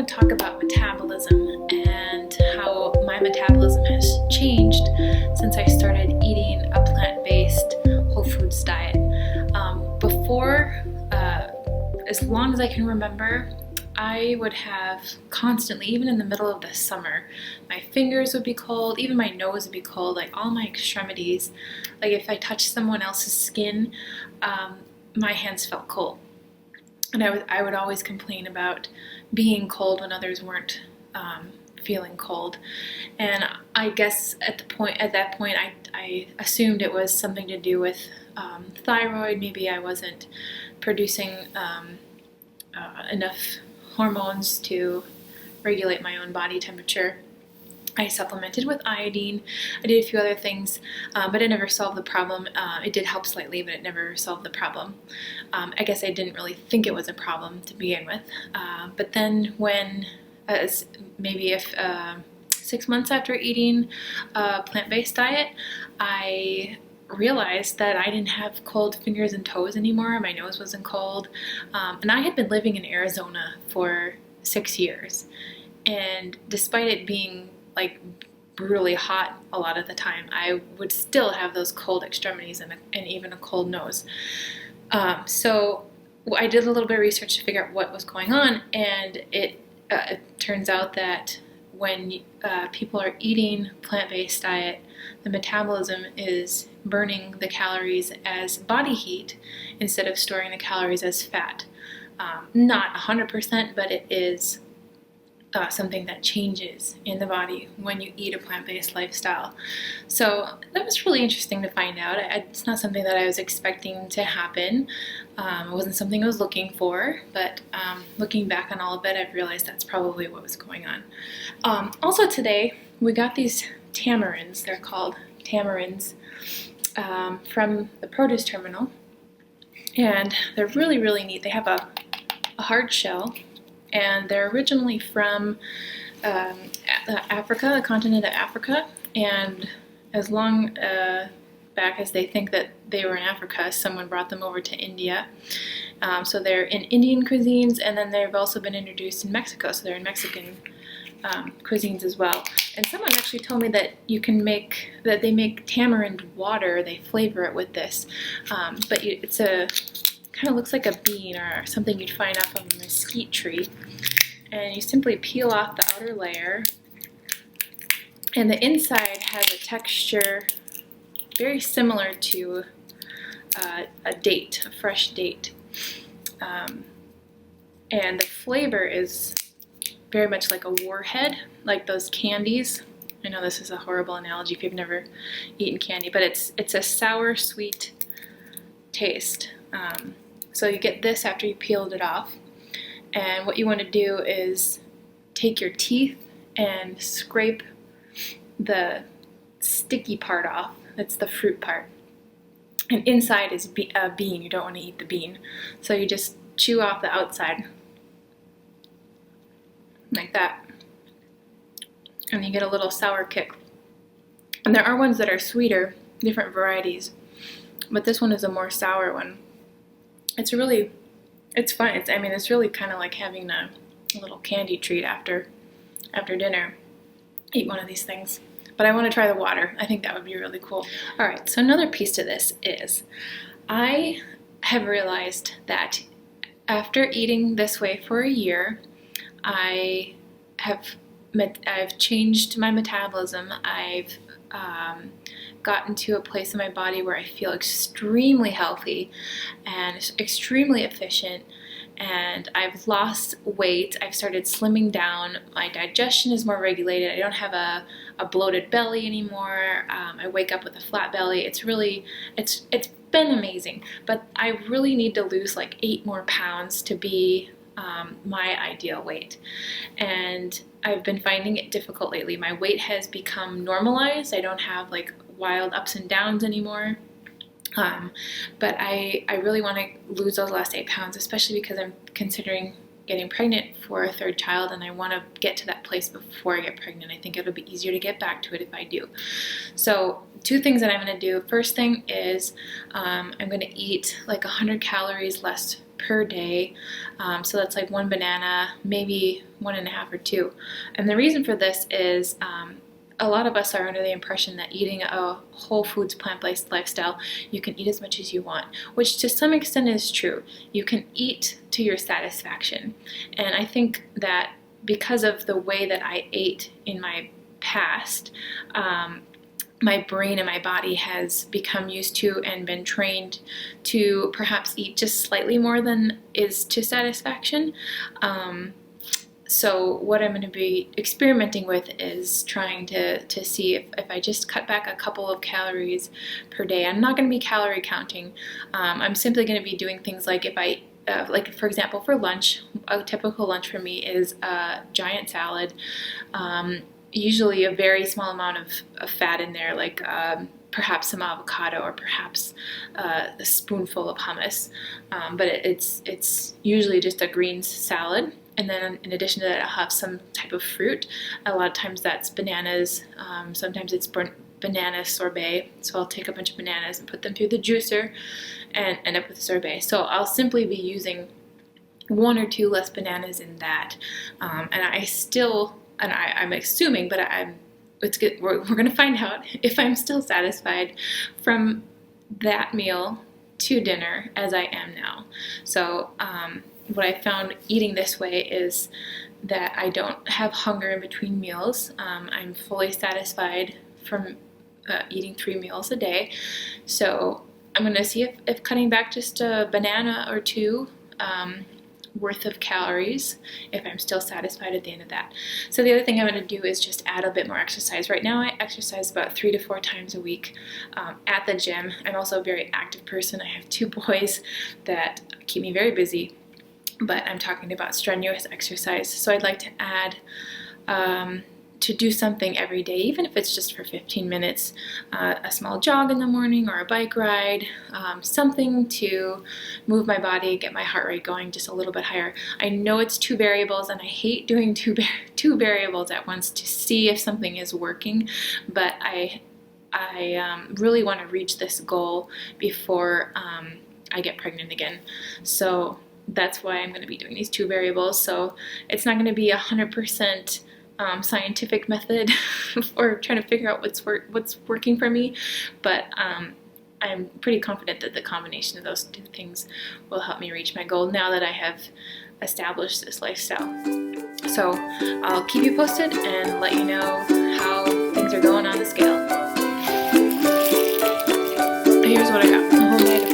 want to talk about metabolism and how my metabolism has changed since I started eating a plant-based whole foods diet. Before, as long as I can remember, I would have constantly, even in the middle of the summer, my fingers would be cold, even my nose would be cold, like all my extremities. Like if I touched someone else's skin, my hands felt cold. And I would always complain about being cold when others weren't feeling cold. And I guess at that point, I assumed it was something to do with thyroid. Maybe I wasn't producing enough hormones to regulate my own body temperature. I supplemented with iodine. I did a few other things, but it never solved the problem. It did help slightly, but it never solved the problem. I guess I didn't really think it was a problem to begin with. But then when, maybe 6 months after eating a plant-based diet, I realized that I didn't have cold fingers and toes anymore. My nose wasn't cold. And I had been living in Arizona for 6 years. And despite it being like brutally hot a lot of the time, I would still have those cold extremities and even a cold nose. So I did a little bit of research to figure out what was going on, and it turns out that when people are eating plant-based diet, the metabolism is burning the calories as body heat instead of storing the calories as fat. Not 100%, but it is something that changes in the body when you eat a plant-based lifestyle. So that was really interesting to find out. It's not something that I was expecting to happen. It wasn't something I was looking for, but looking back on all of it, I've realized that's probably what was going on. Also today, we got these tamarinds. They're called tamarinds from the produce terminal, and they're really, really neat. They have a hard shell, and they're originally from Africa, the continent of Africa, and as long back as they think that they were in Africa, someone brought them over to India. So they're in Indian cuisines, and then they've also been introduced in Mexico, so they're in Mexican cuisines as well. And someone actually told me that they make tamarind water, they flavor it with this, but it's kind of looks like a bean or something you'd find off of a mesquite tree. And you simply peel off the outer layer, and the inside has a texture very similar to a date, a fresh date. And the flavor is very much like a warhead, like those candies. I know this is a horrible analogy if you've never eaten candy, but it's a sour, sweet taste. So you get this after you peeled it off, and what you want to do is take your teeth and scrape the sticky part off. That's the fruit part. And inside is a bean. You don't want to eat the bean. So you just chew off the outside like that, and you get a little sour kick. And there are ones that are sweeter, different varieties, but this one is a more sour one. It's fun. It's really kind of like having a little candy treat after dinner. Eat one of these things. But I want to try the water. I think that would be really cool. All right, so another piece to this is I have realized that after eating this way for a year, I've changed my metabolism. I've gotten to a place in my body where I feel extremely healthy and extremely efficient, and I've lost weight. I've started slimming down. My digestion is more regulated. I don't have a bloated belly anymore. I wake up with a flat belly. It's been amazing, but I really need to lose like 8 more pounds to be my ideal weight. And I've been finding it difficult lately. My weight has become normalized. I don't have like wild ups and downs anymore. But I really want to lose those last 8 pounds, especially because I'm considering getting pregnant for a 3rd child, and I want to get to that place before I get pregnant. I think it'll be easier to get back to it if I do. So 2 things that I'm going to do. First thing is I'm going to eat like 100 calories less per day. So that's like 1 banana, maybe 1.5 or 2. And the reason for this is a lot of us are under the impression that eating a whole foods plant-based lifestyle, you can eat as much as you want, which to some extent is true. You can eat to your satisfaction. And I think that because of the way that I ate in my past, my brain and my body has become used to and been trained to perhaps eat just slightly more than is to satisfaction. So what I'm going to be experimenting with is trying to see if I just cut back a couple of calories per day. I'm not going to be calorie counting. I'm simply going to be doing things like if I like for example for lunch, a typical lunch for me is a giant salad, usually a very small amount of fat in there, like perhaps some avocado or perhaps a spoonful of hummus, but it's usually just a greens salad. And then in addition to that, I'll have some type of fruit. A lot of times that's bananas, sometimes it's banana sorbet. So I'll take a bunch of bananas and put them through the juicer and end up with a sorbet. So I'll simply be using 1 or 2 less bananas in that. And I'm assuming, but it's good. We're going to find out if I'm still satisfied from that meal to dinner as I am now. So what I found eating this way is that I don't have hunger in between meals. I'm fully satisfied from eating 3 meals a day. So I'm going to see if cutting back just a banana or 2 worth of calories, if I'm still satisfied at the end of that. So the other thing I'm going to do is just add a bit more exercise. Right now I exercise about 3 to 4 times a week at the gym. I'm also a very active person. I have 2 boys that keep me very busy, but I'm talking about strenuous exercise. So I'd like to add to do something every day, even if it's just for 15 minutes, a small jog in the morning or a bike ride, something to move my body, get my heart rate going just a little bit higher. I know it's 2 variables and I hate doing two variables at once to see if something is working, but I really want to reach this goal before I get pregnant again. So that's why I'm going to be doing these 2 variables. So it's not going to be 100% scientific method or trying to figure out what's working for me, but I'm pretty confident that the combination of those 2 things will help me reach my goal now that I have established this lifestyle. So I'll keep you posted and let you know how things are going on the scale. Here's what I got. A home diet